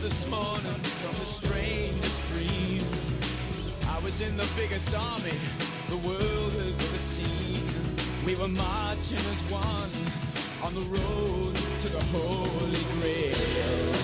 this morning from the strangest dream. I was in the biggest army the world has ever seen. We were marching as one on the road to the Holy Grail.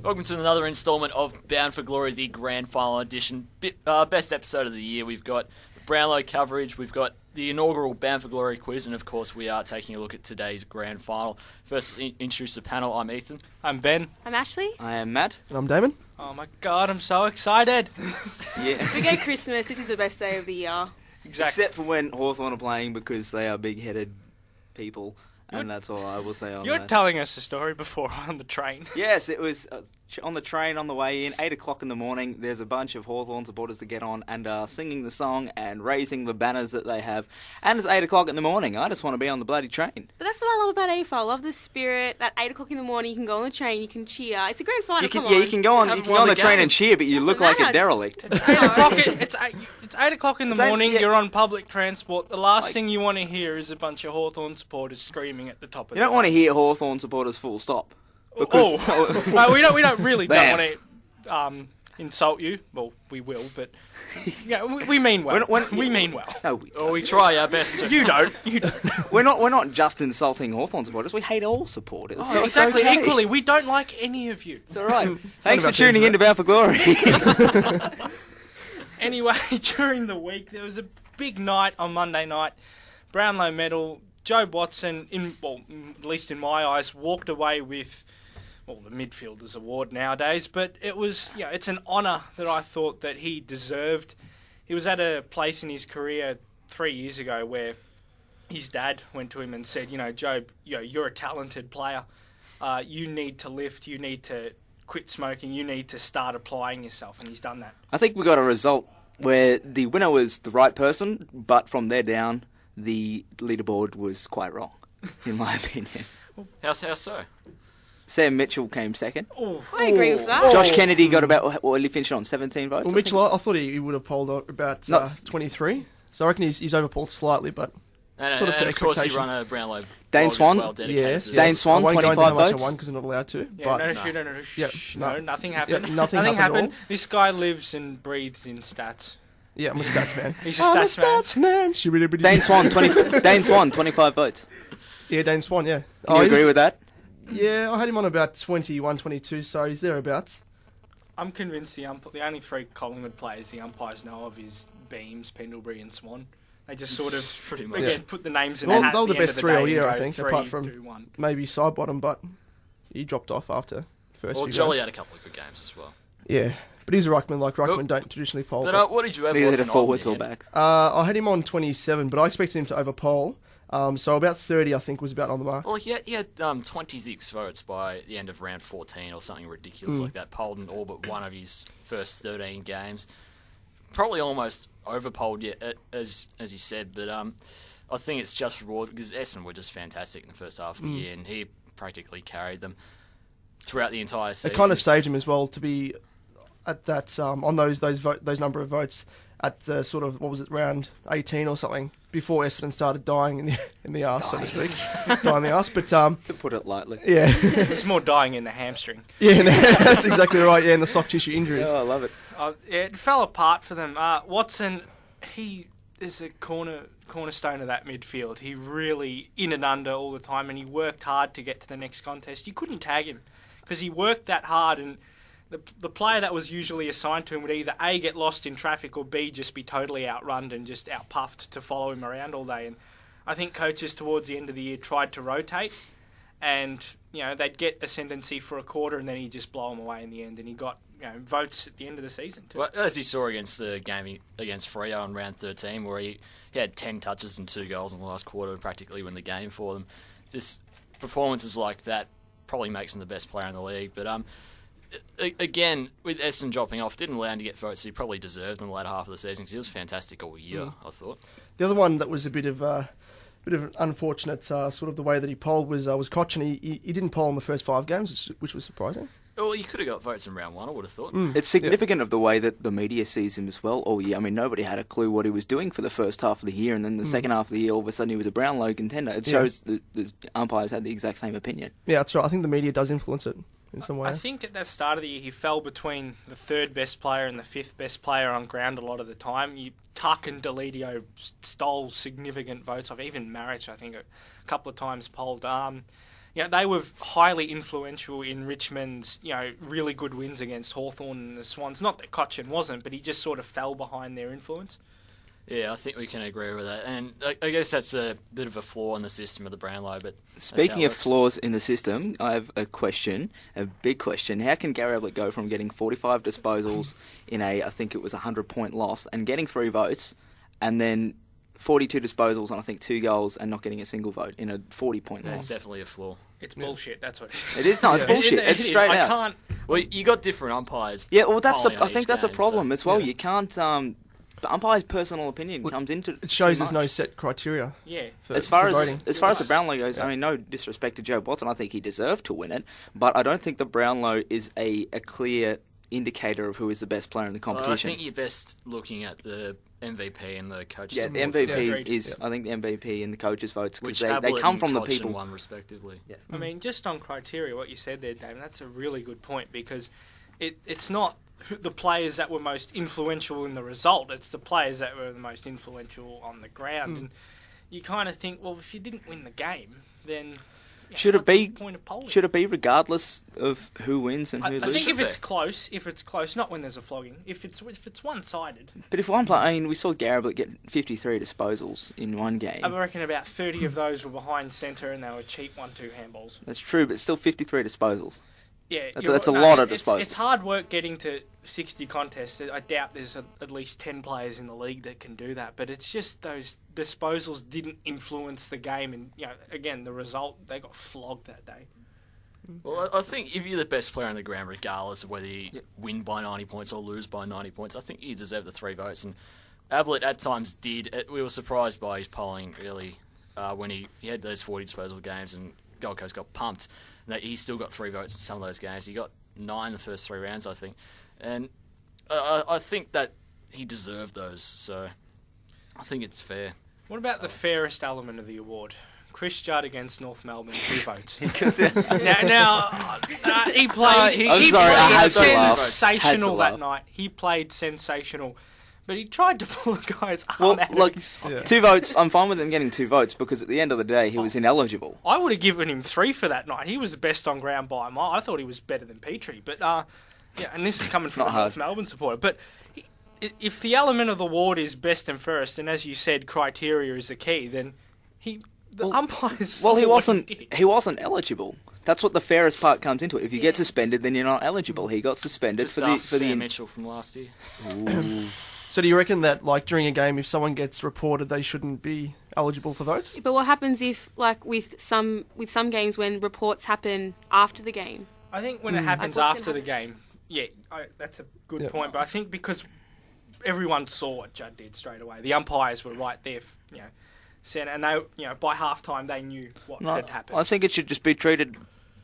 Welcome to another instalment of Bound for Glory, the grand final edition. Best episode of the year. We've got Brownlow coverage, we've got the inaugural Bound for Glory quiz, and of course we are taking a look at today's grand final. First, introduce the panel. I'm Ethan. I'm Ben. I'm Ashley. I am Matt. And I'm Damon. Oh my god, I'm so excited. Yeah. Forget Christmas, this is the best day of the year. Exactly. Except for when Hawthorn are playing because they are big-headed people. And that's all I will say on You're that. telling us a story before on the train. Yes, it was on the train on the way in, 8 o'clock in the morning. There's a bunch of Hawthorn supporters that get on and are singing the song and raising the banners that they have. And it's 8 o'clock in the morning. I just want to be on the bloody train. But that's what I love about AFL. I love the spirit. At 8 o'clock in the morning, you can go on the train, you can cheer. It's a grand final, come on. You can go on the train and cheer, but you look like a derelict. It's 8 o'clock, it's 8 o'clock in the morning, you're on public transport. The last thing you want to hear is a bunch of Hawthorn supporters screaming at the top of You don't want to hear Hawthorn supporters full stop. Because we don't really don't want to insult you. Well, we will, but yeah, we mean well. We mean well. No, we try our best to. You don't. We're not just insulting Hawthorn supporters. We hate all supporters. Oh, so exactly. It's okay. Equally, we don't like any of you. It's all right. Thanks for tuning in to Bound for Glory. Anyway, during the week, there was a big night on Monday night. Brownlow Medal. Joe Watson, at least in my eyes, walked away with, the midfielder's award nowadays, but it was, it's an honour that I thought that he deserved. He was at a place in his career 3 years ago where his dad went to him and said, Joe, you're a talented player. You need to lift, you need to quit smoking, you need to start applying yourself, and he's done that. I think we got a result where the winner was the right person, but from there down, the leaderboard was quite wrong, in my opinion. How so? Sam Mitchell came second. I agree with that. Josh Kennedy got about, he finished on 17 votes. Well, Mitchell, I thought he would have polled about 23. So I reckon he's overpolled slightly, but... And of course you run a Brownlow Dane Swan, as well, yes. Dane Swan, 25 votes. I won because I'm not allowed to. Yeah, but, no, nothing happened. Yeah, nothing happened. This guy lives and breathes in stats. Yeah, I'm a stats man. He's a stats man. Dane Swan, 25 votes. Yeah, Dane Swan, yeah. Can you agree with that? Yeah, I had him on about 21, 22, so he's thereabouts. I'm convinced the only three Collingwood players the umpires know of is Beams, Pendlebury and Swan. They just sort of, pretty much. Again, put the names in the hat. They were the best three all year, I go think, 3, apart from 2, 1. maybe Sidebottom, but he dropped off after the first few Jolly games. had a couple of good games as well. Yeah, but he's a ruckman, ruckman don't traditionally poll. But what did you have? Neither the forwards or backs. I had him on 27, but I expected him to overpoll. So about 30, I think, was about on the mark. Well, he had 26 votes by the end of round 14 or something ridiculous like that. Polled in all but one of his first 13 games. Probably almost overpolled, as you said, but I think it's just reward because Essendon were just fantastic in the first half of the year, and he practically carried them throughout the entire season. It kind of saved him as well to be at that on those number of votes at the sort of, what was it, round 18 or something, before Essendon started dying in the arse, so to speak. Dying in the arse, but... to put it lightly. Yeah. It's more dying in the hamstring. Yeah, that's exactly right, and the soft tissue injuries. Oh, I love it. It fell apart for them. Watson, he is a cornerstone of that midfield. He really in and under all the time, and he worked hard to get to the next contest. You couldn't tag him because he worked that hard, and the player that was usually assigned to him would either A, get lost in traffic, or B, just be totally outrun and just outpuffed to follow him around all day. And I think coaches towards the end of the year tried to rotate, and they'd get ascendancy for a quarter, and then he'd just blow him away in the end. And he got votes at the end of the season too. Well, as you saw against the game against Freo in round 13, where he had 10 touches and 2 goals in the last quarter to practically win the game for them. Just performances like that probably makes him the best player in the league. But again, with Essendon dropping off, didn't allow him to get votes he probably deserved in the latter half of the season because he was fantastic all year, I thought. The other one that was a bit of an unfortunate sort of the way that he polled was Cochin. He didn't poll in the first 5 games, which was surprising. Well, you could have got votes in round 1, I would have thought. It's significant of the way that the media sees him as well all year. I mean, nobody had a clue what he was doing for the first half of the year, and then the second half of the year, all of a sudden he was a Brownlow contender. It shows the umpires had the exact same opinion. Yeah, that's right. I think the media does influence it in some way. I think at the start of the year he fell between the 3rd best player and the 5th best player on ground a lot of the time. Tuck and Deledio stole significant votes off. Even Marich, I think, a couple of times polled. They were highly influential in Richmond's, really good wins against Hawthorn and the Swans. Not that Cochin wasn't, but he just sort of fell behind their influence. Yeah, I think we can agree with that. And I guess that's a bit of a flaw in the system of the Brownlow. But speaking of flaws in the system, I have a big question. How can Gary Ablett go from getting 45 disposals in I think it was a 100-point loss, and getting 3 votes, and then 42 disposals and I think 2 goals and not getting a single vote in a 40-point loss? That's definitely a flaw. It's bullshit, that's what it is. It is, no, it's bullshit. It's straight out. Well, you got different umpires. Yeah, well, I think that's a problem as well. You can't... the umpire's personal opinion comes into it. Shows there's no set criteria. Yeah. As far as the Brownlow goes, I mean, no disrespect to Joe Watson, I think he deserved to win it, but I don't think the Brownlow is a clear indicator of who is the best player in the competition. I think you're best looking at the MVP and the coaches. Yeah, the MVP is. I think the MVP and the coaches' votes because they come from the people. Won respectively. Yes. I mean, just on criteria, what you said there, Dave, that's a really good point because it's not the players that were most influential in the result. It's the players that were the most influential on the ground. And you kind of think, well, if you didn't win the game, then should it be? Point of polling? Should it be regardless of who wins and who loses? I think if it's close, not when there's a flogging. If it's one-sided. But if one player, I mean, we saw Garrett get 53 disposals in one game. I reckon about 30 of those were behind centre and they were cheap 1-2 handballs. That's true, but still 53 disposals. Yeah, that's a lot of disposals. It's hard work getting to 60 contests. I doubt there's at least 10 players in the league that can do that. But it's just those disposals didn't influence the game, and again, the result, they got flogged that day. Well, I think if you're the best player on the ground, regardless of whether you win by 90 points or lose by 90 points, I think you deserve the 3 votes. And Ablett at times did. We were surprised by his polling really when he had those 40 disposal games and Gold Coast got pumped. That he still got 3 votes in some of those games. He got 9 the first 3 rounds, I think. And I think that he deserved those, so I think it's fair. What about the fairest element of the award? Chris Judd against North Melbourne, 2 votes. now he played. He played sensational that night. He played sensational. But he tried to pull a guy's arm out of his socket. 2 votes. I'm fine with him getting 2 votes because at the end of the day, he was ineligible. I would have given him 3 for that night. He was the best on ground by a mile. I thought he was better than Petrie. But and this is coming from a North Melbourne supporter. But if the element of the award is best and fairest, and as you said, criteria is the key, then umpires. Well, he wasn't eligible. That's what the fairest part comes into. If you get suspended, then you're not eligible. He got suspended for the Mitchell from last year. Ooh. So do you reckon that, during a game, if someone gets reported, they shouldn't be eligible for votes? But what happens if, with some games, when reports happen after the game? I think when it happens after the game, that's a good point. But I think because everyone saw what Judd did straight away, the umpires were right there, and they, by halftime they knew what had happened. I think it should just be treated.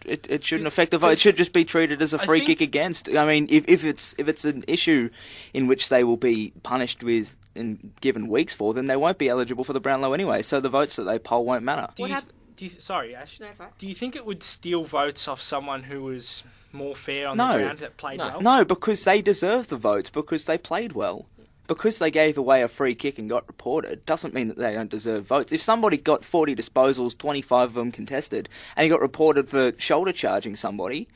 It shouldn't affect the vote. It should just be treated as a free kick against. I mean, if it's an issue in which they will be punished with and given weeks for, then they won't be eligible for the Brownlow anyway. So the votes that they poll won't matter. Sorry, Ash. No, that's right. Do you think it would steal votes off someone who was more fair on the ground that played well? No, because they deserve the votes because they played well. Because they gave away a free kick and got reported doesn't mean that they don't deserve votes. If somebody got 40 disposals, 25 of them contested, and he got reported for shoulder charging somebody,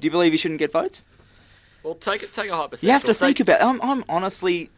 do you believe he shouldn't get votes? Well, take a hypothetical. You have to think about it. I'm honestly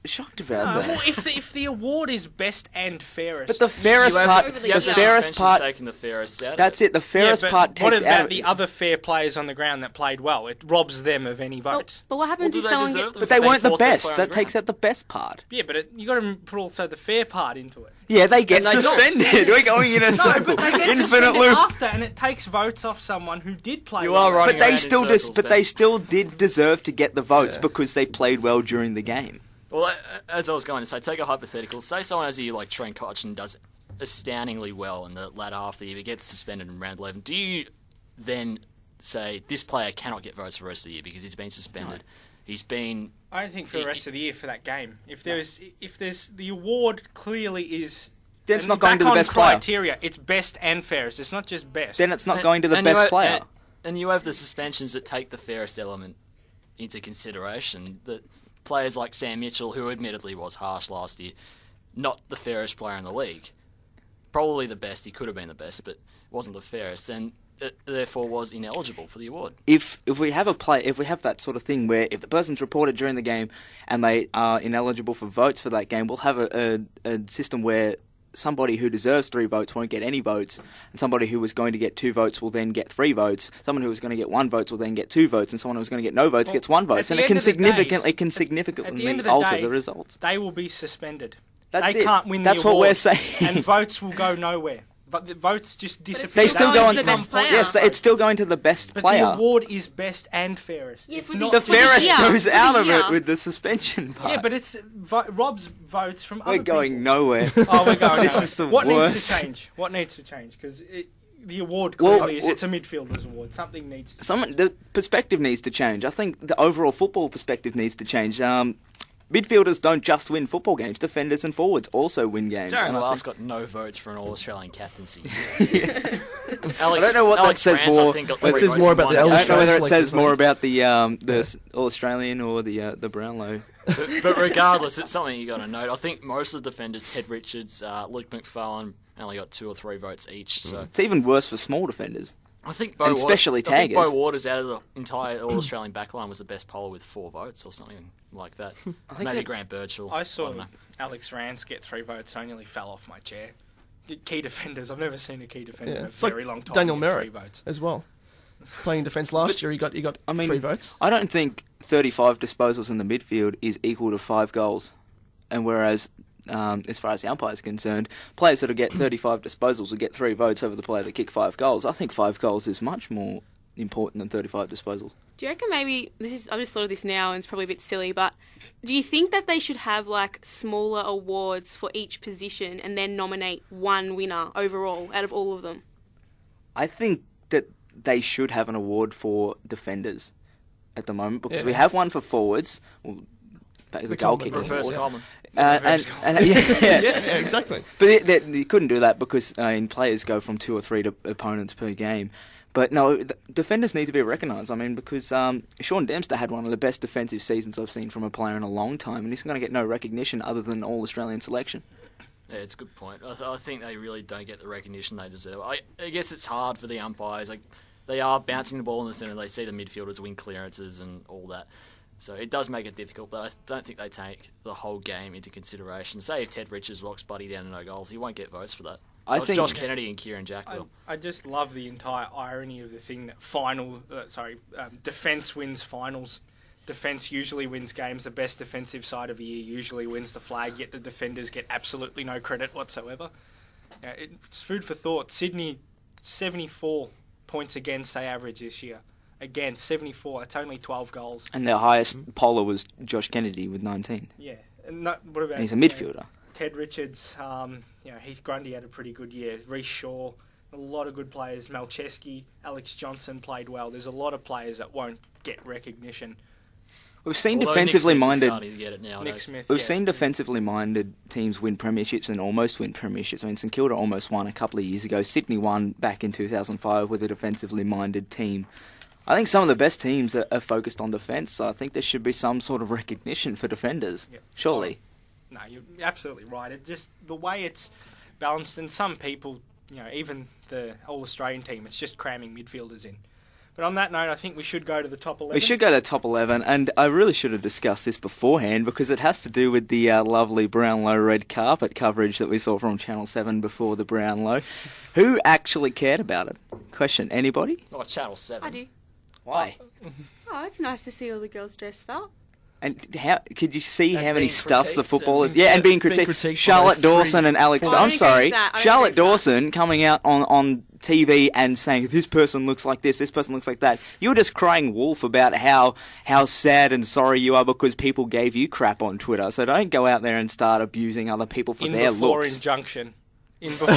shocked about that. Well, if the award is best and fairest, But the fairest part, overly the yeah. fairest part. taking the fairest out. That's it. The fairest but part what takes about out. the other fair players on the ground that played well? It robs them of any votes. But what happens Do if they someone deserve gets... them But for they being weren't the fourth best best. player on That the takes ground? out the best part. Yeah, but you got to put also the fair part into it. Yeah, they get And they don't. suspended. We're going in a No, circle. but they get Infinite suspended loop. after, and it takes votes off someone who did play. You well. are right. But they around still in circles, but Ben. they still did deserve to get the votes Yeah. because they played well during the game. Well, as I was going to say, take a hypothetical. Say someone as you like Trent Cotchin does astoundingly well in the latter half of the year, but gets suspended in round 11. Do you then say this player cannot get votes for the rest of the year because he's been suspended? He's been. I don't think for the rest of the year for that game. If there's the award clearly is. Then it's and not going to back the on best player. criteria. It's best and fairest. It's not just best. Then it's not going to the and best you player. And you have the suspensions that take the fairest element into consideration. That players like Sam Mitchell, who admittedly was harsh last year, not the fairest player in the league. Probably the best. He could have been the best, but wasn't the fairest, and it therefore was ineligible for the award. If we have that sort of thing where if the person's reported during the game and they are ineligible for votes for that game, we'll have a system where somebody who deserves 3 votes won't get any votes, and somebody who was going to get 2 votes will then get 3 votes. Someone who was going to get 1 vote will then get 2 votes, and someone who was going to get no votes gets 1 vote. And it can significantly alter the results. They will be suspended. That's they it. can't win That's the what award, we're saying. and votes will go nowhere. But the votes just disappear. They still going go to on the best player. Yes, it's still going to the best But player. the award is best and fairest. Yeah, It's for the- not The for the fairest year. goes For the out of year. it with the suspension part. Yeah, but it's Rob's votes from We're other going people. nowhere. Oh, we're going. This nowhere. is the what worst. needs to change? What needs to change? Because the award Well, clearly it's a midfielder's award. Something needs to. The perspective needs to change. I think the overall football perspective needs to change. Midfielders don't just win football games. Defenders and forwards also win games. Darren And I Last think- got no votes for an All-Australian captaincy. I Alex, don't know what Alex that says France, I more. think, got That 3 says votes more in about one the game. I don't know whether it Australians says like more this about the All-Australian or the Brownlow. But regardless, it's something you got to note. I think most of the defenders, Ted Richards, Luke McFarlane, only got 2 or 3 votes each. So It's even worse for small defenders. I think Bo And Waters, especially I think taggers. Bo Waters out of the entire All-Australian backline was the best bowler with 4 votes or something like that. Maybe that- Grant Birchall. I don't saw know. Alex Rance get 3 votes. I nearly fell off my chair. Key defenders. I've never seen a key defender in a It's like very long time. Daniel get Merritt 3 votes. as well. Playing defence last year, he got I mean, 3 votes. I don't think 35 disposals in the midfield is equal to 5 goals. And whereas, as far as the umpires are concerned, players that will get 35 disposals will get 3 votes over the player that kick 5 goals. I think 5 goals is much more important than 35 disposals. Do you reckon maybe I've just thought of this now and it's probably a bit silly, but do you think that they should have like smaller awards for each position and then nominate one winner overall out of all of them? I think that they should have an award for defenders at the moment because Yeah. we have one for forwards. Well, that is the goal Coleman kicker. award. Reverse Yeah. Coleman. Yeah. Yeah, exactly. But you couldn't do that because players go from 2 or 3 opponents per game. But no, defenders need to be recognised. I mean, because Sean Dempster had one of the best defensive seasons I've seen from a player in a long time, and he's going to get no recognition other than All-Australian selection. Yeah, it's a good point. I think they really don't get the recognition they deserve. I guess it's hard for the umpires. Like, they are bouncing the ball in the centre. They see the midfielders win clearances and all that. So it does make it difficult, but I don't think they take the whole game into consideration. Say if Ted Richards locks Buddy down to no goals, he won't get votes for that. I think Josh Kennedy and Kieran Jack will. I just love the entire irony of the thing that defence wins finals. Defence usually wins games. The best defensive side of the year usually wins the flag, yet the defenders get absolutely no credit whatsoever. It's food for thought. Sydney, 74 points against they average this year. Again, 74. It's only 12 goals. And their highest poller was Josh Kennedy with 19. Yeah. And what about And he's a midfielder. Ted Richards, Heath Grundy had a pretty good year. Reece Shaw, a lot of good players. Malcheski, Alex Johnson played well. There's a lot of players that won't get recognition. We've seen Although defensively Nick Smith is minded. starting to get it nowadays. Nick Smith. We've yeah. seen defensively minded teams win premierships and almost win premierships. I mean, St Kilda almost won a couple of years ago. Sydney won back in 2005 with a defensively minded team. I think some of the best teams are focused on defence, so I think there should be some sort of recognition for defenders. Yep. Surely. No, you're absolutely right. It just the way it's balanced, and some people, even the All-Australian team, it's just cramming midfielders in. But on that note, I think we should go to the top 11. We should go to the top 11, and I really should have discussed this beforehand because it has to do with the lovely Brownlow red carpet coverage that we saw from Channel 7 before the Brownlow. Who actually cared about it? Question, anybody? Oh, Channel 7. I do. Why? Oh, it's nice to see all the girls dressed up. And how could you see And how many being stuffs the critiqued footballers? and- Yeah, and being Being critiqued. critiqued Charlotte by Dawson three- and Alex. Well, I I'm don't agree sorry, with that. I don't Charlotte agree with Dawson coming out on TV and saying this person looks like this person looks like that. You were just crying wolf about how sad and sorry you are because people gave you crap on Twitter. So don't go out there and start abusing other people for in their before looks. injunction. In before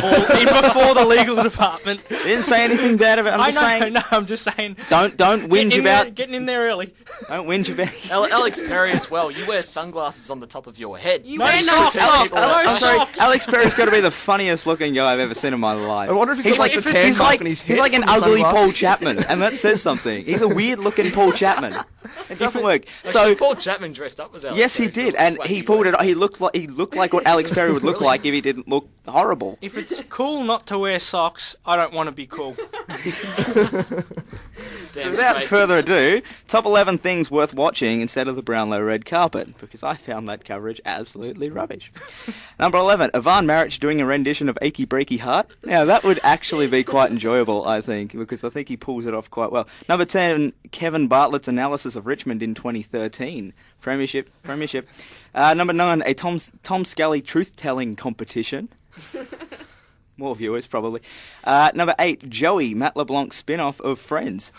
the legal department. Didn't say anything bad about. I'm just saying. I'm just saying. Don't whinge about. Getting in there early. Don't whinge about. Alex Perry as well. You wear sunglasses on the top of your head. You No wear socks. socks. I'm sorry. socks. Alex Perry's got to be the funniest looking guy I've ever seen in my life. I wonder if he's got like the tan he's mark like on his he's head like an from the ugly sunglasses. Paul Chapman, and that says something. He's a weird looking Paul Chapman. It doesn't work. So Paul Chapman dressed up as Alex yes, he Perry. did, and he pulled it. He looked like what Alex Perry would look Really? like if he didn't look horrible. If it's cool not to wear socks, I don't want to be cool. Damn Without straight. further ado, top 11 things worth watching instead of the Brownlow red carpet, because I found that coverage absolutely rubbish. Number 11, Ivan Maric doing a rendition of Achy Breaky Heart. Now, that would actually be quite enjoyable, I think, because I think he pulls it off quite well. Number 10, Kevin Bartlett's analysis of Richmond in 2013. Premiership. Number 9, a Tom Scully truth-telling competition. More viewers, probably. Number 8, Joey, Matt LeBlanc's spin-off of Friends.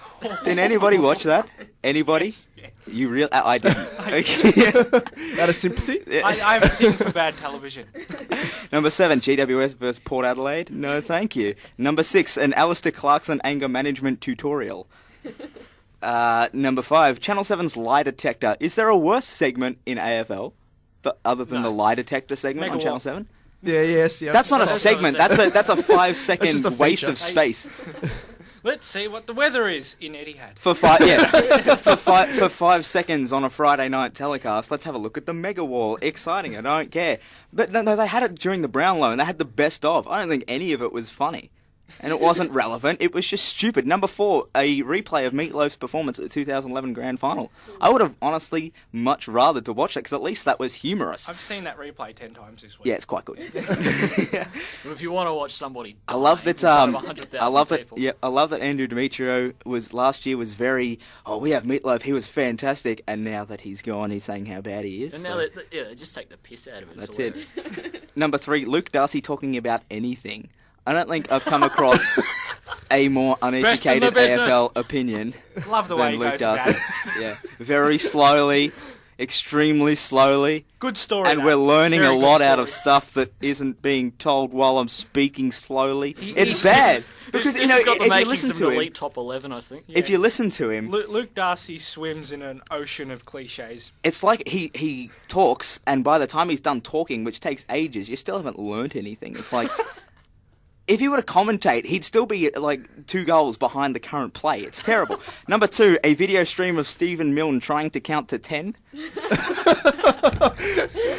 Did anybody watch that? Anybody? Yes. Yeah. You really? I didn't. Okay. Out of sympathy. I have a thing for bad television. Number 7, GWS versus Port Adelaide. No, thank you. Number 6, an Alistair Clarkson anger management tutorial. Number 5, Channel 7's lie detector. Is there a worse segment in AFL other than the lie detector segment on Megawatt. Channel 7? Yeah, yes, yeah. That's not a That's segment. not a That's a 5 That's just second a waste feature. of space. Let's see what the weather is in Etihad. For 5 seconds on a Friday night telecast, let's have a look at the mega wall. Exciting, I don't care. But no, they had it during the Brownlow, and they had the best of. I don't think any of it was funny. And it wasn't relevant, it was just stupid. Number 4, a replay of Meatloaf's performance at the 2011 Grand Final. I would have honestly much rather to watch that, because at least that was humorous. I've seen that replay 10 times this week. Yeah, it's quite good. If you want to watch somebody die I love that. in front of 100,000 people. I love that Andrew Demetrio was last year was very. Oh, we have Meatloaf. He was fantastic, and now that he's gone, he's saying how bad he is. And so- now they just take the piss out of it. That's It's it. hilarious. Number 3, Luke Darcy talking about anything. I don't think I've come across a more Best in the uneducated business. AFL opinion Love the way than he Luke goes Darcy. about it. Yeah, very slowly, extremely slowly, Good story. and that. we're learning Very a good lot out of story. stuff that isn't being told while I'm speaking slowly. It's he's- bad because This you know has got the if you makings listen of to an him, elite top 11, I think. if you listen to him, Luke Darcy swims in an ocean of cliches. it's like he talks, and by the time he's done talking, which takes ages, you still haven't learnt anything. It's like. If he were to commentate, he'd still be like 2 goals behind the current play. It's terrible. Number 2, a video stream of Stephen Milne trying to count to 10. You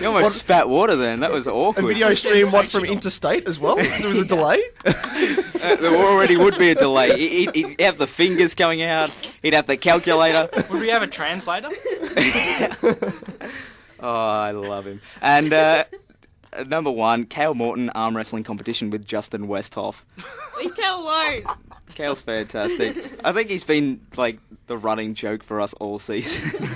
almost spat water then. That was A awkward. video stream, what, from Sensational. interstate as well? There was a delay? There already would be a delay. He'd have the fingers coming out. He'd have the calculator. Would we have a translator? Oh, I love him. And number 1, Cale Morton arm wrestling competition with Justin Westhoff. Leave Cal alone. Cale's fantastic. I think he's been like the running joke for us all season.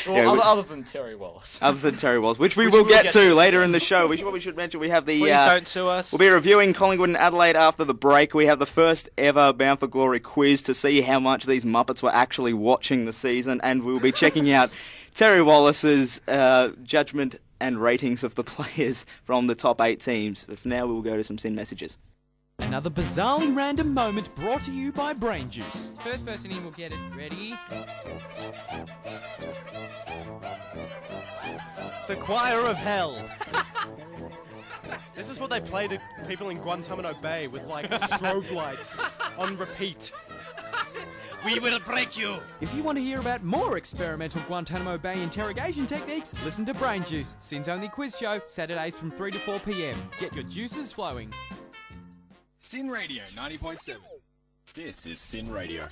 Well, Yeah, other than Terry Wallace. Other than Terry Wallace, which we will get to later in the show. We should mention we have the. Please don't sue us. We'll be reviewing Collingwood and Adelaide after the break. We have the first ever Bound for Glory quiz to see how much these Muppets were actually watching the season, and we'll be checking out Terry Wallace's judgment and ratings of the players from the top 8 teams. But for now, we'll go to some SYN messages. Another bizarrely random moment brought to you by Brain Juice. First person in will get it. Ready? The Choir of Hell. This is what they play to people in Guantanamo Bay with like strobe lights on repeat. We will break you. If you want to hear about more experimental Guantanamo Bay interrogation techniques, listen to Brain Juice, SYN's only quiz show, Saturdays from 3 to 4 p.m. Get your juices flowing. SYN Radio 90.7. This is SYN Radio.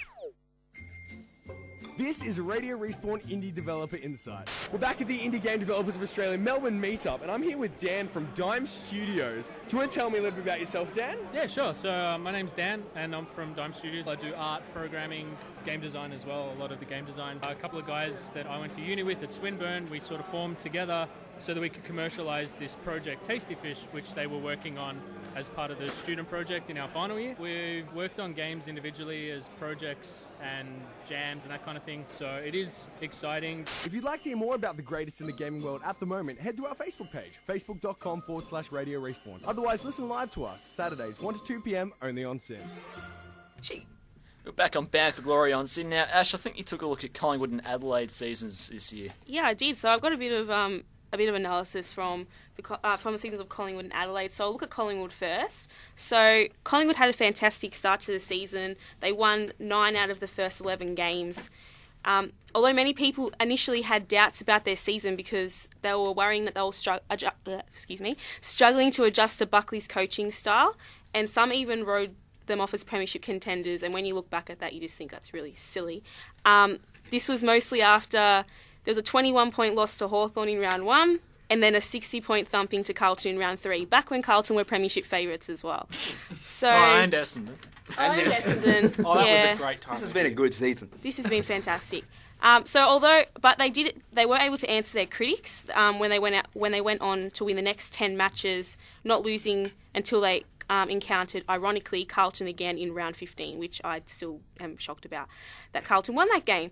This is Radio Respawn Indie Developer Insight. We're back at the Indie Game Developers of Australia Melbourne meetup, and I'm here with Dan from Dime Studios. Do you want to tell me a little bit about yourself, Dan? Yeah, sure. So my name's Dan, and I'm from Dime Studios. I do art, programming, game design as well, a lot of the game design. A couple of guys that I went to uni with at Swinburne, we sort of formed together so that we could commercialise this project, Tasty Fish, which they were working on as part of the student project in our final year. We've worked on games individually as projects and jams and that kind of thing, so it is exciting. If you'd like to hear more about the greatest in the gaming world at the moment, head to our Facebook page, facebook.com/Radio Respawn. Otherwise, listen live to us, Saturdays, 1 to 2 p.m, only on SYN. Gee. We're back on Bound for Glory on SYN now. Ash, I think you took a look at Collingwood and Adelaide seasons this year. Yeah, I did. So I've got a bit of analysis from the seasons of Collingwood and Adelaide. So I'll look at Collingwood first. So Collingwood had a fantastic start to the season. They won 9 out of the first 11 games. Although many people initially had doubts about their season because they were worrying that they were struggling to adjust to Buckley's coaching style, and some even wrote them off as premiership contenders. And when you look back at that, you just think that's really silly. This was mostly after there was a 21-point loss to Hawthorn in round 1, and then a 60-point thumping to Carlton in round 3, back when Carlton were premiership favourites as well. So, and Essendon. And Essendon. Oh, that was a great time. This has been a good season. This has been fantastic. They were able to answer their critics when they went on to win the next 10 matches, not losing until they encountered, ironically, Carlton again in round 15, which I still am shocked about that Carlton won that game.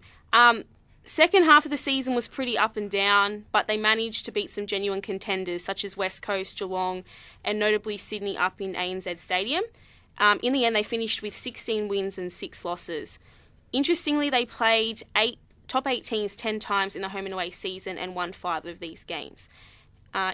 Second half of the season was pretty up and down, but they managed to beat some genuine contenders such as West Coast, Geelong, and notably Sydney up in ANZ Stadium. In the end, they finished with 16 wins and 6 losses. Interestingly, they played top 8 teams 10 times in the home and away season and won 5 of these games.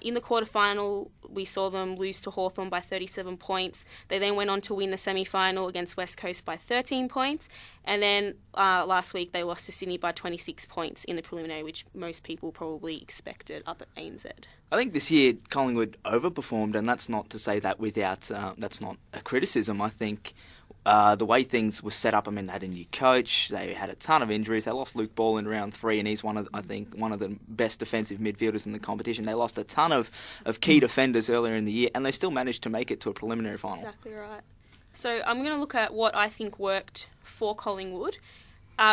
In the quarterfinal, we saw them lose to Hawthorn by 37 points. They then went on to win the semi-final against West Coast by 13 points. And then last week, they lost to Sydney by 26 points in the preliminary, which most people probably expected up at ANZ. I think this year Collingwood overperformed, and that's not to say that that's not a criticism. I think the way things were set up, I mean, they had a new coach, they had a ton of injuries, they lost Luke Ball in round 3, and he's one of the best defensive midfielders in the competition. They lost a ton of key defenders earlier in the year, and they still managed to make it to a preliminary final. Exactly right. So I'm going to look at what I think worked for Collingwood.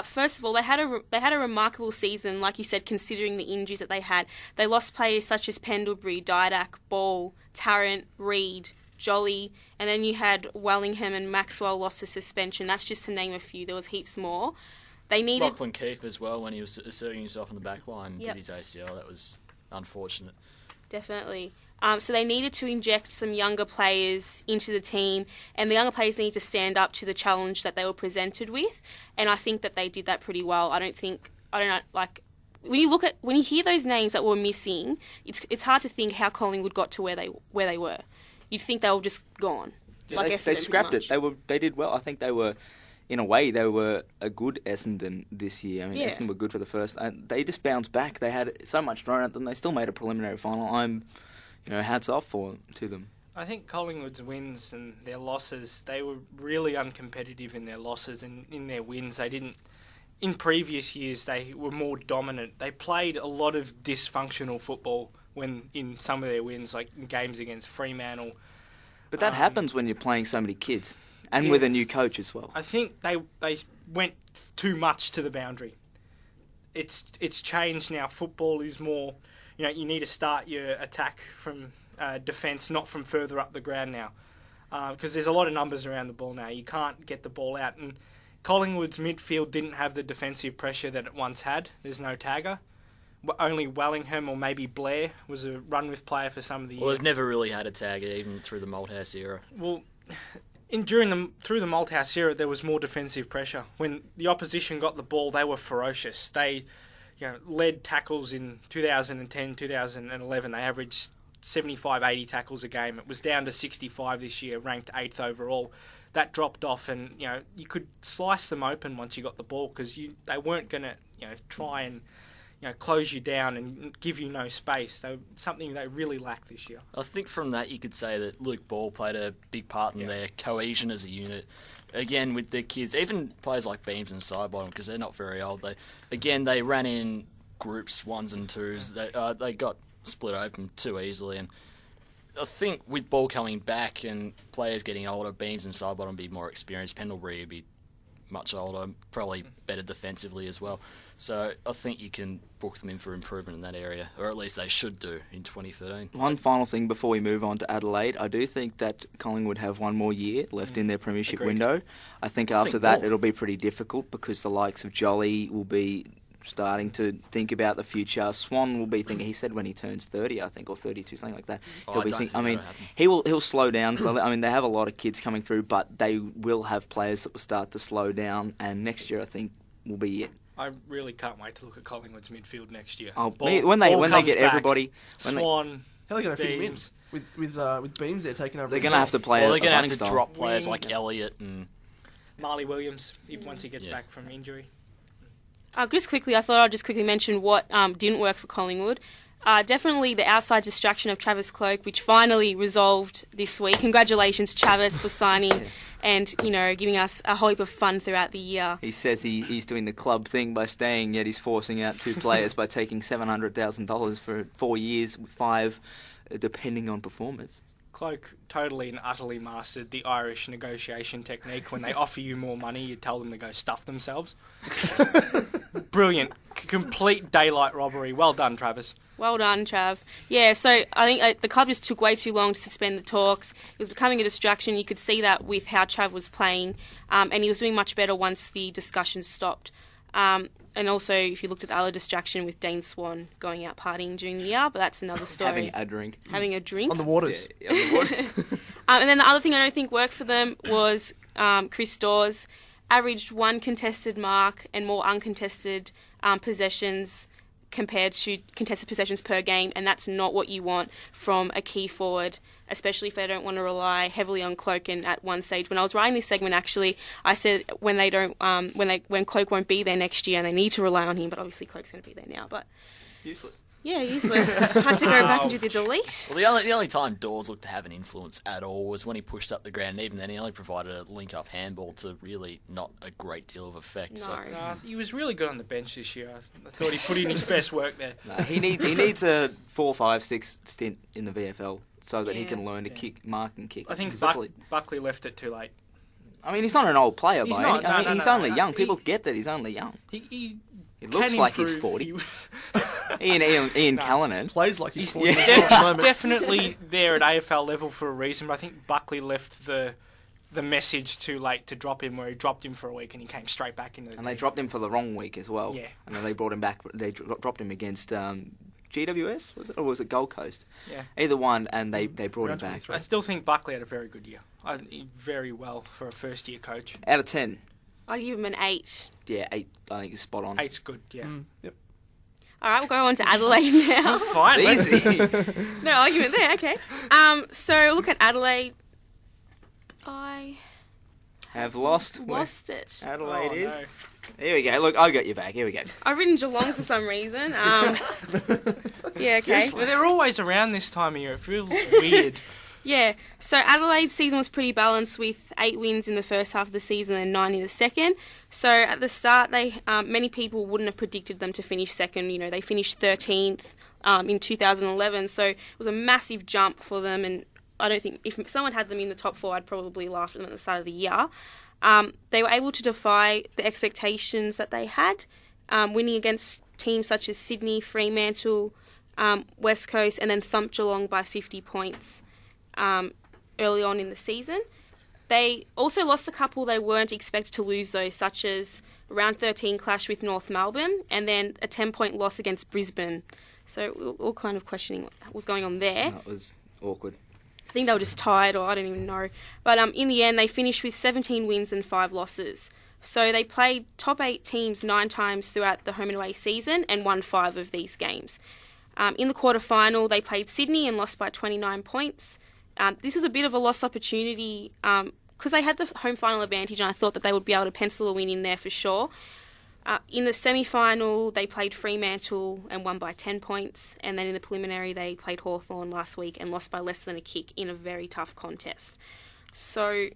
First of all, they had a remarkable season, like you said, considering the injuries that they had. They lost players such as Pendlebury, Didak, Ball, Tarrant, Reid, Jolly, and then you had Wellingham and Maxwell lost to suspension. That's just to name a few. There was heaps more. They needed Lachlan Keefe as well, when he was asserting himself in the back line, did his ACL. That was unfortunate. Definitely. So they needed to inject some younger players into the team, and the younger players need to stand up to the challenge that they were presented with. And I think that they did that pretty well. When you hear those names that were missing, it's hard to think how Collingwood got to where they were. You'd think they were just gone. Yeah, they scrapped it. They did well. I think they were, in a way, they were a good Essendon this year. I mean, Essendon were good for the first. They just bounced back. They had so much thrown at them. They still made a preliminary final. Hats off to them. I think Collingwood's wins and their losses, they were really uncompetitive in their losses, and in their wins they didn't. In previous years they were more dominant. They played a lot of dysfunctional football when in some of their wins, like in games against Fremantle. But that happens when you're playing so many kids, and with a new coach as well. I think they went too much to the boundary. It's changed now. Football is more, you need to start your attack from defence, not from further up the ground now, because there's a lot of numbers around the ball now. You can't get the ball out, and Collingwood's midfield didn't have the defensive pressure that it once had. There's no tagger. Only Wellingham or maybe Blair was a run-with player for some of the year. Well, they've never really had a tagger, even through the Malthouse era. Well, through the Malthouse era, there was more defensive pressure. When the opposition got the ball, they were ferocious. They led tackles in 2010, 2011. They averaged 75, 80 tackles a game. It was down to 65 this year, ranked 8th overall. That dropped off, and you could slice them open once you got the ball, because they weren't going to try and close you down and give you no space. Something they really lack this year. I think from that you could say that Luke Ball played a big part in their cohesion as a unit. Again, with their kids, even players like Beams and Sidebottom, because they're not very old, they ran in groups, 1s and 2s. They got split open too easily. And I think with Ball coming back and players getting older, Beams and Sidebottom would be more experienced. Pendlebury would be much older, probably better defensively as well. So I think you can book them in for improvement in that area, or at least they should do in 2013. One final thing before we move on to Adelaide. I do think that Collingwood have one more year left in their premiership window. I think after that it'll be pretty difficult because the likes of Jolly will be starting to think about the future. Swan will be thinking, he said when he turns 30, I think, or 32, something like that. He'll slow down. So they have a lot of kids coming through, but they will have players that will start to slow down, and next year I think will be it. I really can't wait to look at Collingwood's midfield next year. When they get everybody, Swan, how are they going to fit him in? With Beams, they're taking over. They're going to have to play. They're going to have to drop players like Elliott and Marley Williams once he gets back from injury. Just quickly, I thought I'd just quickly mention what didn't work for Collingwood. Definitely the outside distraction of Travis Cloke, which finally resolved this week. Congratulations, Travis, for signing and giving us a whole heap of fun throughout the year. He says he's doing the club thing by staying, yet he's forcing out 2 players by taking $700,000 for 4 years, 5 depending on performance. Cloke totally and utterly mastered the Irish negotiation technique. When they offer you more money, you tell them to go stuff themselves. Brilliant. Complete daylight robbery. Well done, Travis. Well done, Trav. Yeah, so I think the club just took way too long to suspend the talks. It was becoming a distraction. You could see that with how Trav was playing, and he was doing much better once the discussion stopped. And also, if you looked at the other distraction with Dane Swan going out partying during the year, but that's another story. Having a drink. On the waters. Yeah, on the waters. And then the other thing I don't think worked for them was Chris Dawes averaged 1 contested mark and more uncontested possessions compared to contested possessions per game, and that's not what you want from a key forward, especially if they don't want to rely heavily on Cloke. And at one stage, when I was writing this segment, actually, I said when Cloke won't be there next year and they need to rely on him, but obviously Cloke's going to be there now. But useless. Yeah, useless. Had to go back and do the delete. Well, the only time Dawes looked to have an influence at all was when he pushed up the ground, and even then he only provided a link-up handball to really not a great deal of effect. No. So. He was really good on the bench this year. I thought he put in his best work there. No, he needs a 4, 5, 6 stint in the VFL so that he can learn to kick, mark and kick. I think Buckley left it too late. I mean, he's not an old player, he's he's only young. People get that he's only young. He looks like he's 40. Ian Callanan plays like he's 40. He's definitely there at AFL level for a reason, but I think Buckley left the message too late to drop him, where he dropped him for a week and he came straight back into the team. They dropped him for the wrong week as well. Yeah. And then they brought him back. They dropped him against GWS, was it? Or was it Gold Coast? Yeah. Either one, and they brought him back. I still think Buckley had a very good year. Very well for a first-year coach. Out of 10. I'd give him an 8. Yeah, 8. I think is spot on. 8's good, yeah. Yep. All right, we'll go on to Adelaide now. Fine. It's easy. No argument there, okay. So look at Adelaide. I have lost it. Adelaide is. No. Here we go. Look, I got you back. Here we go. I've written Geelong for some reason. Yeah, okay. Well, they're always around this time of year. It feels weird. Yeah, so Adelaide's season was pretty balanced with 8 wins in the first half of the season and 9 in the second. So at the start, many people wouldn't have predicted them to finish second. You know, they finished 13th in 2011, so it was a massive jump for them. And I don't think if someone had them in the top 4, I'd probably laugh at them at the start of the year. They were able to defy the expectations that they had, winning against teams such as Sydney, Fremantle, West Coast, and then thumped Geelong by 50 points. Early on in the season. They also lost a couple they weren't expected to lose, though, such as a round 13 clash with North Melbourne and then a 10-point loss against Brisbane. So we were all kind of questioning what was going on there. That was awkward. I think they were just tired, or I don't even know. But in the end, they finished with 17 wins and 5 losses. So they played top 8 teams 9 times throughout the home and away season and won 5 of these games. In the quarter-final, they played Sydney and lost by 29 points. This was a bit of a lost opportunity because they had the home final advantage, and I thought that they would be able to pencil a win in there for sure. In the semi-final, they played Fremantle and won by 10 points. And then in the preliminary, they played Hawthorn last week and lost by less than a kick in a very tough contest. So,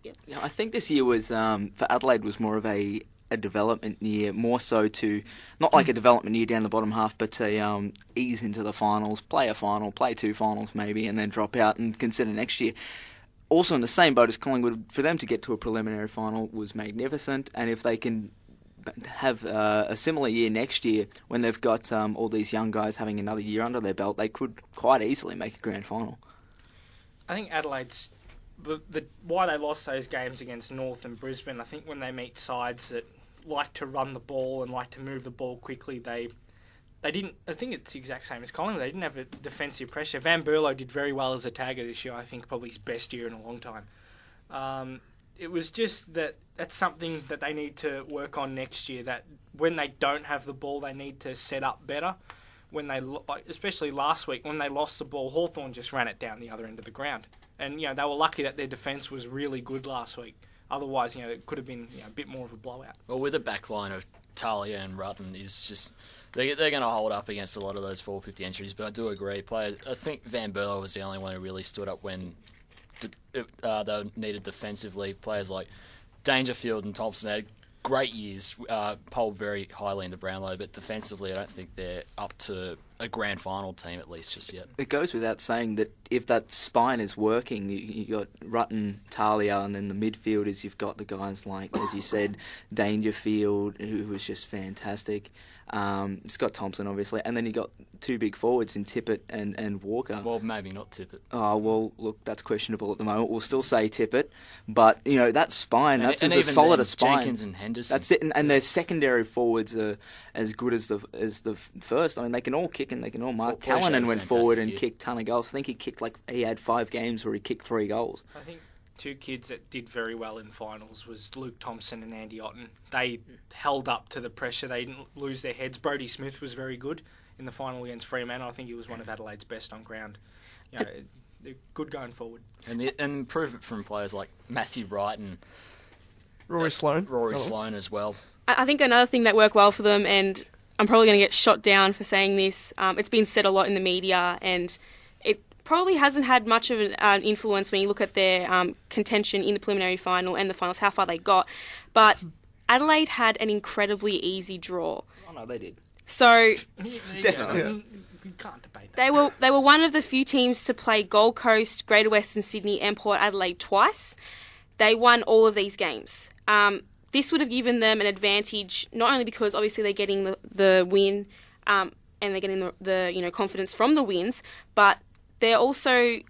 Yeah, I think this year was, for Adelaide, was more of a development year, more so to, not like a development year down the bottom half, but to ease into the finals, play a final, play 2 finals maybe, and then drop out and consider next year. Also in the same boat as Collingwood, for them to get to a preliminary final was magnificent, and if they can have a similar year next year when they've got all these young guys having another year under their belt, they could quite easily make a grand final. I think Adelaide's why they lost those games against North and Brisbane. I think when they meet sides that like to run the ball and like to move the ball quickly, they didn't. I think it's the exact same as Collingwood. They didn't have a defensive pressure. Van Berlo did very well as a tagger this year. I think probably his best year in a long time. It was just that's something that they need to work on next year. That when they don't have the ball, they need to set up better. When they, especially last week, when they lost the ball, Hawthorn just ran it down the other end of the ground. And, they were lucky that their defence was really good last week. Otherwise, it could have been a bit more of a blowout. Well, with a backline of Talia and Rutten, is just they're going to hold up against a lot of those 450 entries. But I do agree, I think Van Berlo was the only one who really stood up when they needed defensively. Players like Dangerfield and Thompson had great years, polled very highly in the Brownlow, but defensively I don't think they're up to a grand final team at least just yet. It goes without saying that if that spine is working, you got Rutten, Talia, and then the midfielders, you've got the guys like, as you said, Dangerfield, who was just fantastic. Scott Thompson, obviously, and then you got 2 big forwards in Tippett and Walker. Well, maybe not Tippett. Oh, well, look, that's questionable at the moment. We'll still say Tippett, but, that spine, that's and as solid a spine. Jenkins and Henderson. That's it, and their secondary forwards are as good as the first. I mean, they can all kick and they can all mark. Callanan went forward and kicked a ton of goals. I think he had 5 games where he kicked 3 goals. I think 2 kids that did very well in finals was Luke Thompson and Andy Otten. They held up to the pressure. They didn't lose their heads. Brodie Smith was very good in the final against Fremantle. I think he was one of Adelaide's best on ground. They're good going forward. And improvement from players like Matthew Wright and Rory Sloane. Sloane as well. I think another thing that worked well for them, and I'm probably going to get shot down for saying this, it's been said a lot in the media, and it probably hasn't had much of an influence when you look at their contention in the preliminary final and the finals, how far they got. But Adelaide had an incredibly easy draw. Oh, no, they did. So Definitely. You can't debate that. they were one of the few teams to play Gold Coast, Greater Western Sydney and Port Adelaide twice. They won all of these games. This would have given them an advantage, not only because obviously they're getting the win and they're getting the confidence from the wins, but they're also,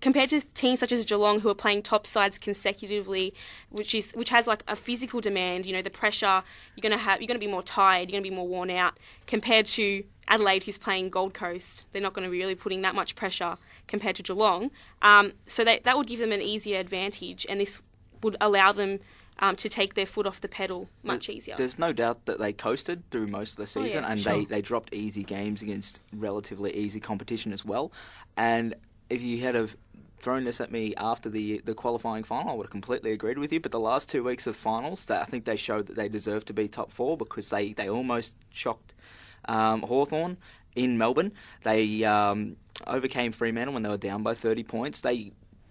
compared to teams such as Geelong who are playing top sides consecutively, which has like a physical demand, the pressure, you're going to be more tired, you're going to be more worn out, compared to Adelaide who's playing Gold Coast. They're not going to be really putting that much pressure compared to Geelong. So that would give them an easier advantage, and this would allow them to take their foot off the pedal much easier. There's no doubt that they coasted through most of the season, and they dropped easy games against relatively easy competition as well. And if you had have thrown this at me after the qualifying final, I would have completely agreed with you. But the last 2 weeks of finals, I think they showed that they deserve to be top 4 because they almost shocked Hawthorn in Melbourne. They overcame Fremantle when they were down by 30 points.